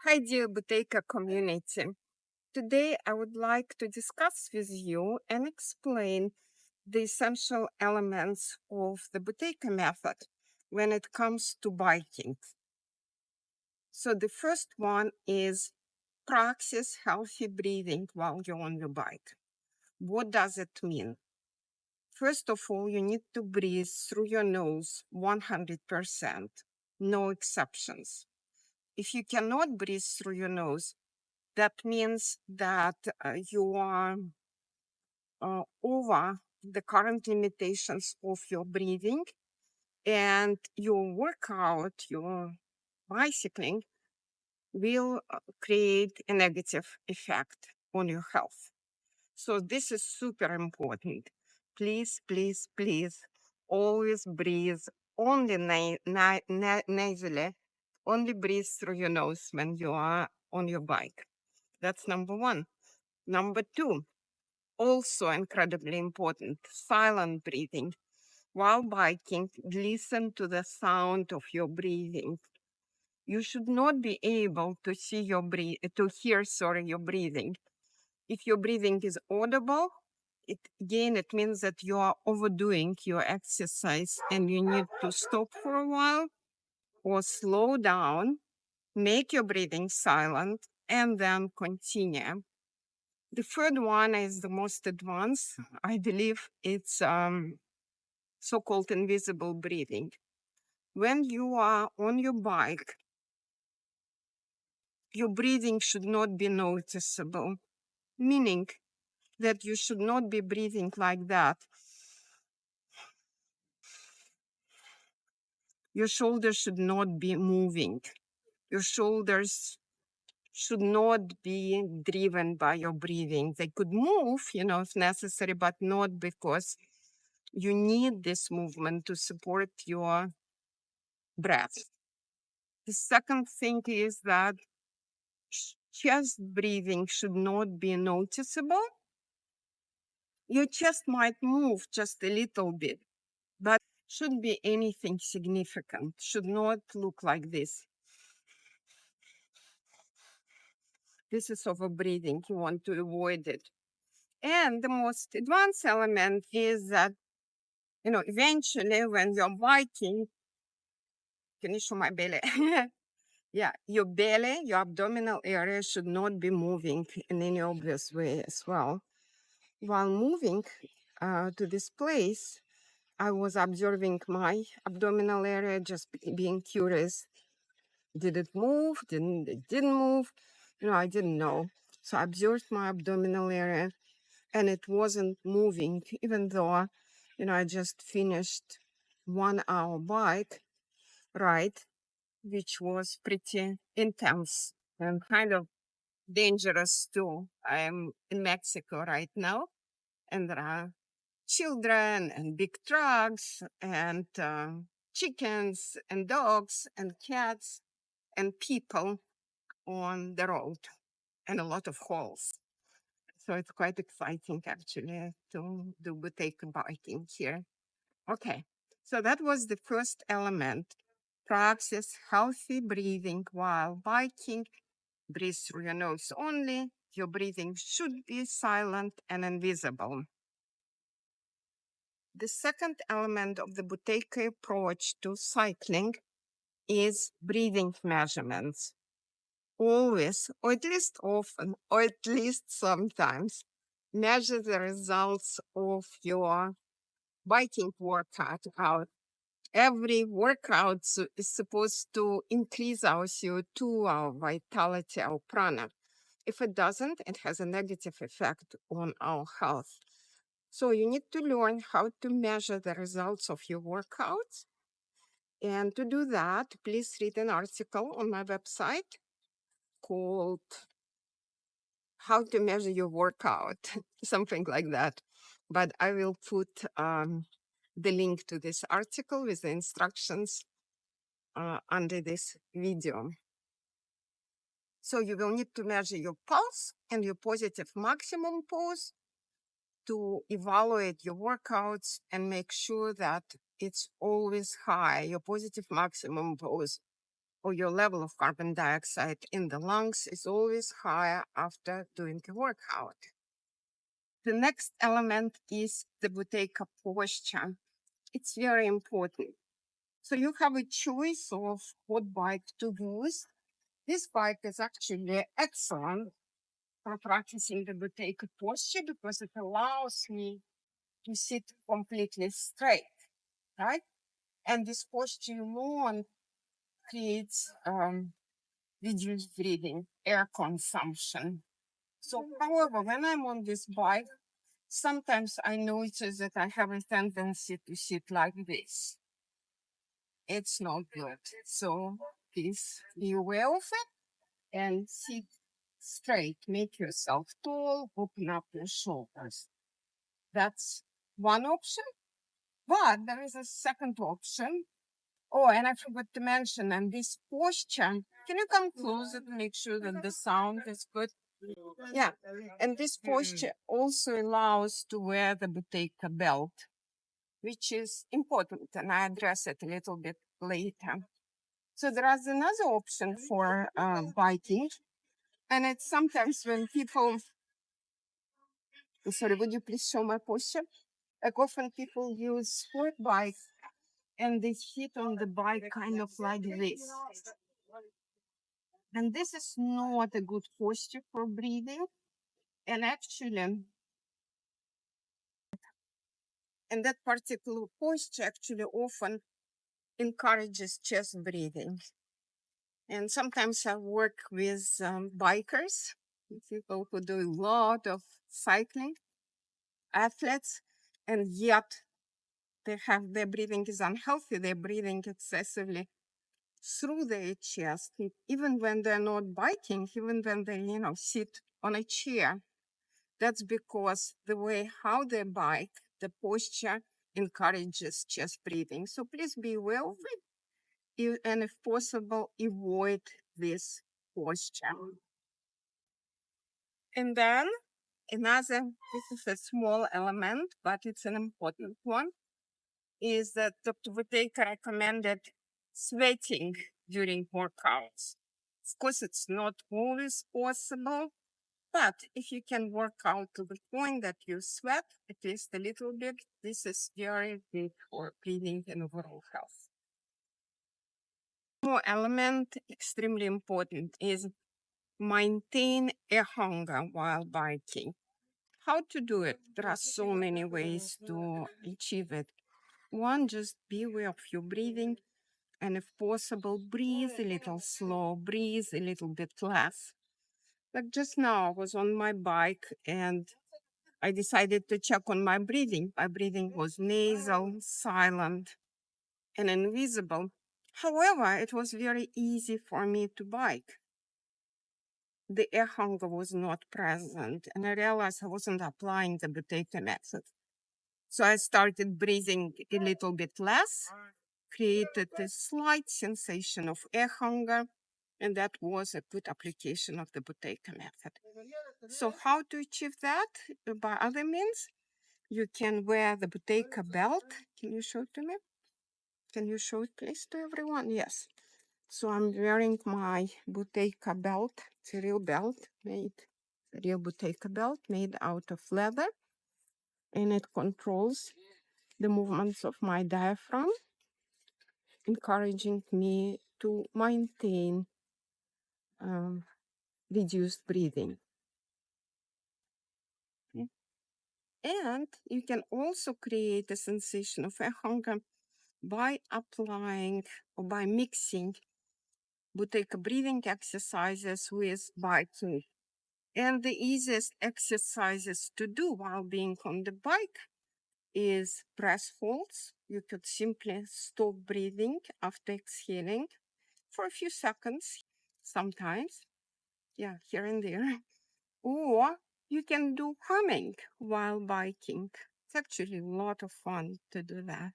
Hi, dear Buteyko community. Today, I would like to discuss with you and explain the essential elements of the Buteyko method when it comes to biking. So, the first one is practice healthy breathing while you're on your bike. What does it mean? First of all, you need to breathe through your nose 100%, no exceptions. If you cannot breathe through your nose, that means that you are over the current limitations of your breathing, and your workout, your bicycling, will create a negative effect on your health. So, this is super important. Please, please, please always breathe only nasally, only breathe through your nose when you are on your bike. That's number one. Number two, also incredibly important, silent breathing. While biking, listen to the sound of your breathing. You should not be able to hear your breathing. If your breathing is audible, it means that you are overdoing your exercise and you need to stop for a while or slow down, make your breathing silent, and then continue. The third one is the most advanced. I believe it's so-called invisible breathing. When you are on your bike, your breathing should not be noticeable, meaning that you should not be breathing like that. Your shoulders should not be moving. Your shoulders should not be driven by your breathing. They could move, if necessary, but not because you need this movement to support your breath. The second thing is that chest breathing should not be noticeable. Your chest might move just a little bit, but shouldn't be anything significant, should not look like this. This is overbreathing. You want to avoid it. And the most advanced element is that, eventually when you're biking, can you show my belly? Yeah, your belly, your abdominal area should not be moving in any obvious way as well. While moving to this place, I was observing my abdominal area, just being curious. Did it move? It didn't move? I didn't know. So I observed my abdominal area and it wasn't moving, even though, I just finished 1 hour bike ride, which was pretty intense and kind of dangerous too. I'm in Mexico right now, and there are children and big trucks and chickens and dogs and cats and people on the road and a lot of holes. So it's quite exciting actually to do Buteyko biking here. Okay, so that was the first element. Practice healthy breathing while biking. Breathe through your nose only. Your breathing should be silent and invisible. The second element of the Buteyko approach to cycling is breathing measurements. Always, or at least often, or at least sometimes, measure the results of your biking workout. Every workout is supposed to increase our CO2, our vitality, our prana. If it doesn't, it has a negative effect on our health. So you need to learn how to measure the results of your workouts. And to do that, please read an article on my website called How to Measure Your Workout, something like that. But I will put the link to this article with the instructions under this video. So you will need to measure your pulse and your positive maximum pulse to evaluate your workouts and make sure that it's always high, your positive maximum pulse or your level of carbon dioxide in the lungs is always higher after doing a workout. The next element is the Buteyko posture. It's very important. So you have a choice of what bike to use. This bike is actually excellent for practicing the Buteyko posture because it allows me to sit completely straight, right? And this posture alone creates reduced breathing, air consumption. So, however, when I'm on this bike, sometimes I notice that I have a tendency to sit like this. It's not good. So please be aware of it and sit straight. Make yourself tall, open up your shoulders. That's one option. But there is a second option. Oh, and I forgot to mention, and this posture, can you come closer to make sure that the sound is good? Yeah. And this posture also allows to wear the Buteyko Belt, which is important, and I address it a little bit later. So there is another option for biking, and it's sometimes when people, sorry, would you please show my posture? Like often people use sport bikes and they sit on the bike kind of like this. And this is not a good posture for breathing. And actually, and that particular posture actually often encourages chest breathing. And sometimes I work with bikers, people who do a lot of cycling, athletes, and yet they have their breathing is unhealthy. They're breathing excessively through their chest, even when they're not biking, even when they, sit on a chair. That's because the way how they bike, the posture encourages chest breathing. So please be aware of it, and if possible, avoid this posture. And then another, this is a small element, but it's an important one, is that Dr. Buteyko recommended sweating during workouts. Of course, it's not always possible, but if you can work out to the point that you sweat at least a little bit, this is very good for breathing and overall health. More element, extremely important, is maintain a hunger while biking. How to do it? There are so many ways to achieve it. One, just be aware of your breathing, and if possible, breathe a little slow, breathe a little bit less. Like just now, I was on my bike and I decided to check on my breathing. My breathing was nasal, silent, and invisible. However, it was very easy for me to bike. The air hunger was not present, and I realized I wasn't applying the Buteyko method. So I started breathing a little bit less, created a slight sensation of air hunger, and that was a good application of the Buteyko method. So how to achieve that? By other means, you can wear the Buteyko belt. Can you show it to me? Can you show it, please, to everyone? Yes. So I'm wearing my Buteyko belt. It's a real belt real Buteyko belt made out of leather, and it controls the movements of my diaphragm, encouraging me to maintain reduced breathing. Okay. And you can also create a sensation of air hunger by applying or by mixing Buteyko breathing exercises with biking. And the easiest exercises to do while being on the bike is breath holds. You could simply stop breathing after exhaling for a few seconds, sometimes, yeah, here and there. Or you can do humming while biking. It's actually a lot of fun to do that.